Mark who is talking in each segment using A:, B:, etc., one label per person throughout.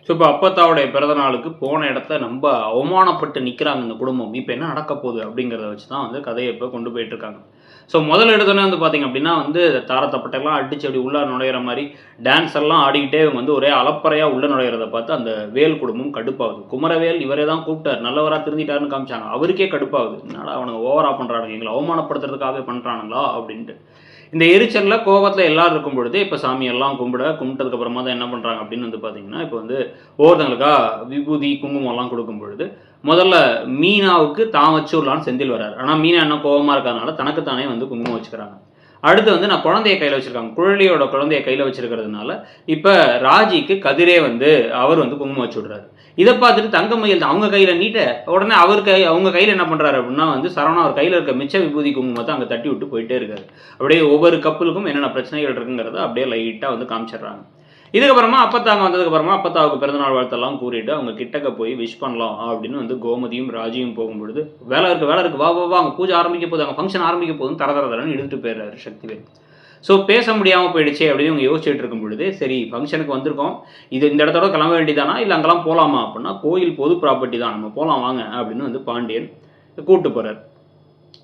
A: So இப்போ அப்பத்தாவுடைய பிறந்த நாளுக்கு போன இடத்த ரொம்ப அவமானப்பட்டு நிற்கிறாங்க இந்த குடும்பம். இப்போ என்ன நடக்க போகுது அப்படிங்கிறத வச்சு தான் வந்து கதையை இப்போ கொண்டு போயிட்டுருக்காங்க. ஸோ முதல்ல எடுத்தோன்னே வந்து பார்த்தீங்க அப்படின்னா வந்து தாரத்தப்பட்டெல்லாம் அடிச்சு அப்படி உள்ளே நுழையிற மாதிரி டான்ஸ் எல்லாம் ஆடிக்கிட்டே இவங்க வந்து ஒரே அலப்பறையாக உள்ளே நுழையிறத பார்த்து அந்த வேல் குடும்பம் கடுப்பாகுது. குமரவேல் இவரே தான் கூப்பிட்டார், நல்லவராக திருந்திட்டாருன்னு காமிச்சாங்க. அவருக்கே கடுப்பாகுது, என்னடா அவனுங்க ஓவரா பண்ணுறானுங்க, எங்களை அவமானப்படுத்துறதுக்காகவே பண்ணுறானுங்களா அப்படின்ட்டு. இந்த எரிச்சலில் கோபத்தில் எல்லாரும் இருக்கும் பொழுது இப்போ சாமியெல்லாம் கும்பிட்டதுக்கு அப்புறமா தான் என்ன பண்ணுறாங்க அப்படின்னு வந்து பார்த்தீங்கன்னா, இப்போ வந்து ஒவ்வொருத்தங்களுக்கா விபூதி குங்குமம்லாம் கொடுக்கும் பொழுது முதல்ல மீனாவுக்கு தான் வச்சு விடலான்னு செந்தில் வர்றாரு. ஆனால் மீனா என்ன கோபமாக இருக்கிறதுனால தனக்கு தானே வந்து குங்குமம் வச்சுக்கிறாங்க. அடுத்து வந்து நான் குழந்தைய கையில் வச்சுருக்காங்க, குழலியோட குழந்தைய கையில் வச்சிருக்கிறதுனால இப்போ ராஜிக்கு கதிரே வந்து அவர் வந்து குங்குமம் வச்சு விட்றாரு. இதை பார்த்துட்டு தங்கமயில் அவங்க கையில் நீட்ட உடனே அவங்க கையில் என்ன பண்ணுறாரு அப்படின்னா வந்து சரவணா அவர் கையில் இருக்க மிச்ச விபூதி குங்குமத்தை அங்கே தட்டி விட்டு போயிட்டே இருக்காரு. அப்படியே ஒவ்வொரு கப்பலுக்கும் என்னென்ன பிரச்சனைகள் இருக்குங்கிறத அப்படியே லைட்டாக வந்து காமிச்சிடுறாங்க. இதுக்கப்புறமா அப்பத்தாங்க வந்ததுக்கப்புறமா அப்பத்தாவுக்கு பிறந்தநாள் வாழ்த்தெல்லாம் கூறிட்டு அவங்க கிட்டக்க போய் விஷ் பண்ணலாம் அப்படின்னு வந்து கோமதியும் ராஜியும் போகும்பொழுது வேலை இருக்கு வா வா வா அங்கே பூஜை ஆரம்பிக்க போகுது, அங்கே ஃபங்க்ஷன் ஆரம்பிக்க போகுதுன்னு தரன்னு எடுத்துகிட்டு போயிடுறாரு சக்திவேல். ஸோ பேச முடியாமல் போயிடுச்சு அப்படின்னு இவங்க யோசிச்சுட்டு இருக்கும் பொழுது சரி ஃபங்க்ஷனுக்கு வந்திருக்கோம், இது இந்த இடத்தோட கிளம்ப வேண்டியதானா இல்லை அங்கெல்லாம் போகலாமா அப்படின்னா கோயில் பொது ப்ராப்பர்ட்டி தான், நம்ம போகலாம் வாங்க அப்படின்னு வந்து பாண்டியன் கூப்பிட்டு போகிறார்.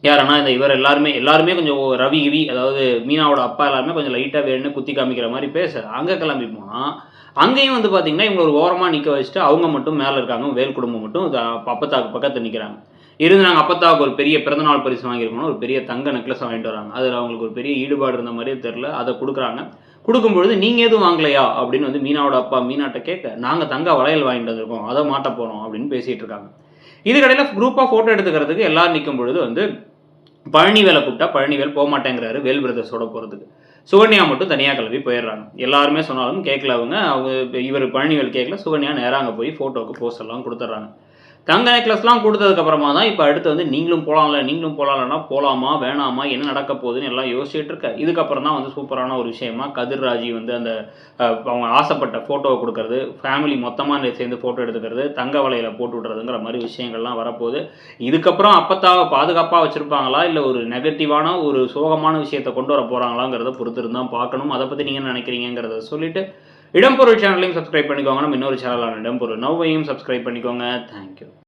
A: யாருன்னா இந்த இவர் எல்லாருமே கொஞ்சம் ரவி கிவி அதாவது மீனாவோட அப்பா எல்லாருமே கொஞ்சம் லைட்டாக வேணும்னு குத்தி காமிக்கிற மாதிரி பேச அங்கே கிளம்பி போனால் அங்கேயும் வந்து பார்த்தீங்கன்னா இவங்க ஒரு ஓரமாக நிற்க வச்சுட்டு அவங்க மட்டும் மேலே இருக்காங்க, வேல் குடும்பம் மட்டும் அப்பத்தாவுக்கு பக்கத்தில் நிற்கிறாங்க. இருந்து நாங்கள் அப்பத்தாவுக்கு ஒரு பெரிய பிறந்தநாள் பரிசு வாங்கியிருக்கணும், ஒரு பெரிய தங்க நெக்லஸ் வாங்கிட்டு வராங்க. அதில் அவங்களுக்கு ஒரு பெரிய ஈடுபாடு இருந்த மாதிரியே தெரில. அதை கொடுக்குறாங்க. கொடுக்கும்பொழுது நீங்கள் எதுவும் வாங்கலையா அப்படின்னு வந்து மீனாவோட அப்பா மீனாட்ட கேட்க நாங்கள் தங்க வளையல் வாங்கிட்டு வந்திருக்கோம், அதை மாட்ட போகிறோம் அப்படின்னு பேசிகிட்டு இருக்காங்க. இதுக்கடையில் குரூப்பாக ஃபோட்டோ எடுத்துக்கிறதுக்கு எல்லோரும் நிற்கும் பொழுது வந்து பழனிவேலை கூப்பிட்டா பழனிவேல் போக மாட்டேங்கிறாரு வேல் பிரதர்ஸோட போகிறதுக்கு. சுகன்யா மட்டும் தனியாக கிளம்பி போயிடுறாங்க. எல்லாருமே சொன்னாலும் கேட்கல அவங்க இவர் பழனிவேல் கேட்கல. சுகன்யா நேராக அங்கே போய் ஃபோட்டோவுக்கு போஸ்ட் எல்லாம் கொடுத்துட்றாங்க. தங்க நெக்லஸ்லாம் கொடுத்ததுக்கப்புறமா தான் இப்போ அடுத்து வந்து நீங்களும் போகலாம்லன்னா போகலாமா வேணாமா என்ன நடக்க போகுதுன்னு எல்லாம் யோசிச்சுட்டு இருக்க. இதுக்கப்புறம் தான் வந்து சூப்பரான ஒரு விஷயமா கதிர் ராஜி வந்து அந்த அவங்க ஆசைப்பட்ட ஃபோட்டோவை கொடுக்கறது, ஃபேமிலி மொத்தமாக சேர்ந்து ஃபோட்டோ எடுத்துக்கிறது, தங்க வலையில் போட்டு விட்றதுங்கிற மாதிரி விஷயங்கள்லாம் வரப்போகுது. இதுக்கப்புறம் அப்பத்தாவை பாதுகாப்பாக வச்சுருப்பாங்களா இல்லை ஒரு நெகட்டிவான ஒரு சோகமான விஷயத்தை கொண்டு வர போகிறாங்களாங்கிறத பொறுத்து இருந்தால் பார்க்கணும். அதை பற்றி நீங்கள் நினைக்கிறீங்கிறத சொல்லிவிட்டு இடம்பொருள் சேனலையும் சப்ஸ்கிரைப் பண்ணிக்கோங்க. நம்ம இன்னொரு சேனலான இடம்பொருள் நவ்வையும் சப்ஸ்கிரைப் பண்ணிக்கோங்க. தேங்க்யூ.